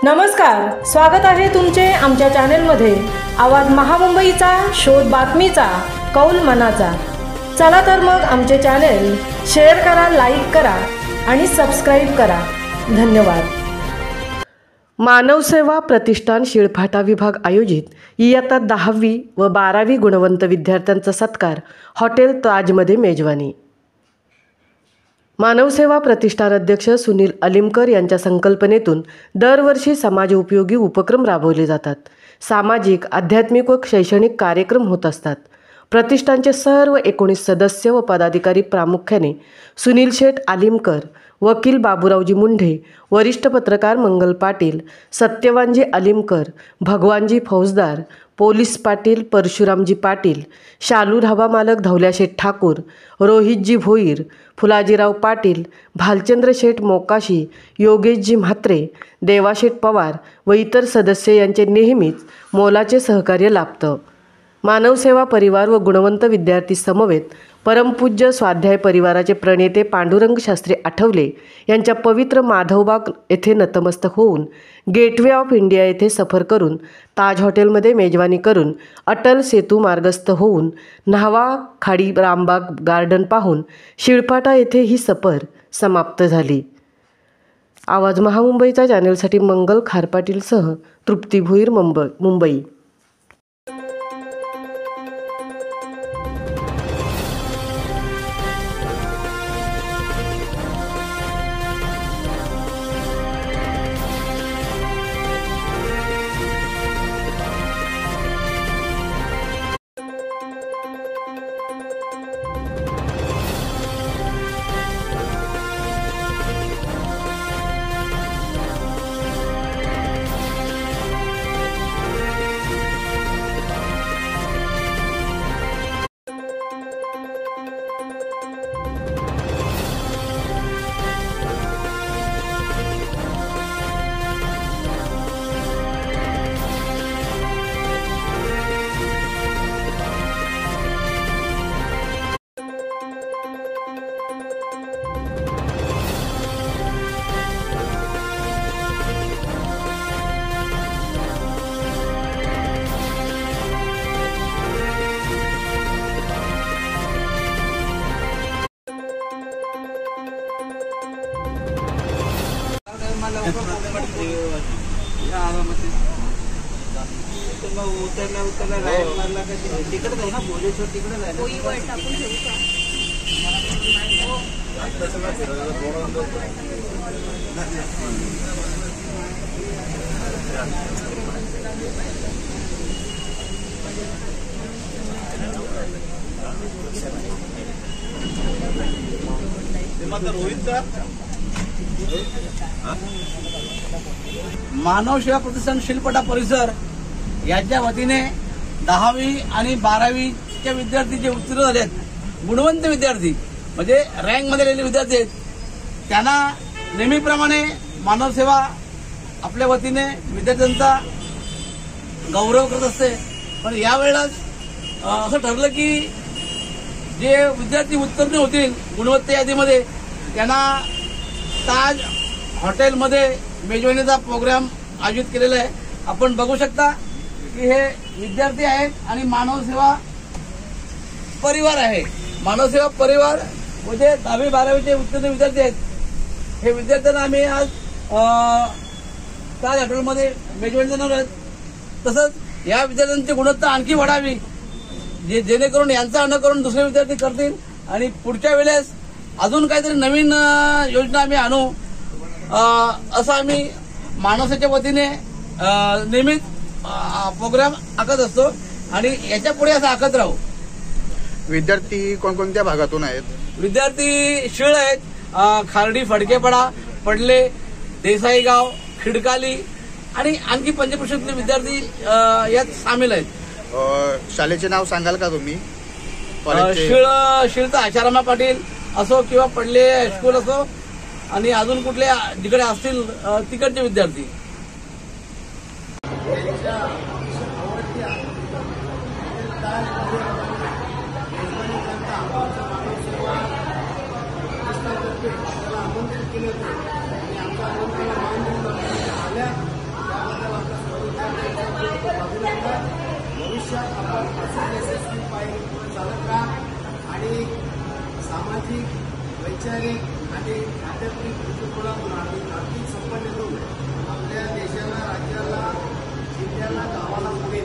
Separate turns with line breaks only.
नमस्कार, स्वागत आहे तुमचे आमच्या चॅनेलमध्ये। आवाज महामुंबईचा, शोध बातमीचा, कौल मनाचा। चला तर मग आमचे चॅनेल शेअर करा, लाईक करा आणि सबस्क्राइब करा। धन्यवाद। मानवसेवा प्रतिष्ठान शिळफाटा विभाग आयोजित इयत्ता 10वी व 12वी गुणवंत विद्यार्थ्यांचा सत्कार हॉटेल ताजमध्ये मेजवानी। मानवसेवा प्रतिष्ठान अध्यक्ष सुनील अलिमकर यांच्या संकल्पनेतून दरवर्षी समाज उपयोगी उपक्रम राबवले जातात। सामाजिक, आध्यात्मिक व शैक्षणिक कार्यक्रम होत असतात। प्रतिष्ठानचे सर्व 19 सदस्य व पदाधिकारी प्रामुख्याने सुनील शेठ आलिमकर, वकील बाबूरावजी मुंढे, वरिष्ठ पत्रकार मंगल पाटील, सत्यवानजी आलिमकर, भगवानजी फौजदार, पोलीस पाटील परशुरामजी पाटील, शालू ढाबा मालक धौल्याशेठ ठाकूर, रोहितजी भोईर, फुलाजीराव पाटील, भालचंद्र शेठ मोकाशी, योगेशजी म्हात्रे, देवाशेठ पवार व इतर सदस्य यांचे नेहमीच मोलाचे सहकार्य लाभतं। मानवसेवा परिवार व गुणवंत विद्यार्थी समवेत परमपूज्य स्वाध्याय परिवाराचे प्रणेते पांडुरंग शास्त्री आठवले यांच्या पवित्र माधवबाग येथे नतमस्तक होऊन गेटवे ऑफ इंडिया येथे सफर करून ताज हॉटेलमध्ये मेजवानी करून अटल सेतू मार्गस्थ होऊन न्हावा खाडी रामबाग गार्डन पाहून शिळफाटा येथे ही सफर समाप्त झाली। आवाज महामुंबईचा चॅनलसाठी मंगल खारपाटीलसह तृप्ती भोईर, मुंबई।
उतरला राईट मारला का तिकडे जाऊ ना, बोलेश्वर तिकडे जाय ना, टाकून घेऊ का? मानव सेवा प्रतिष्ठान शिळफाटा परिसर याच्या वतीने 10वी आणि 12वीच्या विद्यार्थी जे उत्तीर्ण झाले आहेत, गुणवंत विद्यार्थी म्हणजे रँक मध्ये गेलेले विद्यार्थी आहेत, त्यांना नेहमीप्रमाणे मानव सेवा आपल्या वतीने विद्यार्थ्यांचा गौरव करत असते। पण यावेळेस असं ठरलं की जे विद्यार्थी उत्तीर्ण होतील गुणवत्ता यादीमध्ये त्यांना ताज हॉटेलमध्ये मेजवानीचा प्रोग्राम आयोजित केलेला आहे। आपण बघू शकता की हे विद्यार्थी आहेत आणि मानवसेवा परिवार आहे। मानवसेवा परिवार म्हणजे 10वी 12वीचे उत्तीर्ण विद्यार्थी आहेत। हे विद्यार्थ्यांना आम्ही आज ताज हॉटेलमध्ये मेजवानी देणार आहोत। तसंच या विद्यार्थ्यांची गुणवत्ता आणखी वाढावी जेणेकरून यांचं अनुकरण दुसरे विद्यार्थी करतील आणि पुढच्या वेळेस अजून काहीतरी नवीन योजना आम्ही आणू असं आम्ही मानवसेवेच्या वतीने नेहमीच प्रोग्राम आखत असतो आणि याच्या पुढे असं आखत राहू।
विद्यार्थी कोणकोणत्या भागातून आहेत?
विद्यार्थी शिळ आहेत, खार्डी, फडकेपडा, पडले, देसाईगाव, खिडकाली आणि आणखी पंचकृषीतले विद्यार्थी यात सामील आहेत।
शाळेचे नाव सांगाल का तुम्ही?
शिळचा आशारामा पाटील असो किंवा पडले हायस्कूल असो आणि अजून कुठले जिकडे असतील तिकडचे विद्यार्थी।
त्याबद्दल आपल्या सर्व विद्यार्थ्यांचं अभिनंदन. भविष्यात आपण असं यशस्वी पाहिजे चालत राहा आणि सामाजिक, वैचारिक आणि आध्यात्मिक दृष्टिकोनातून आणि आर्थिक संपन्नतेतून आपल्या देशाला, राज्याला, जिल्ह्याला, गावाला पुढे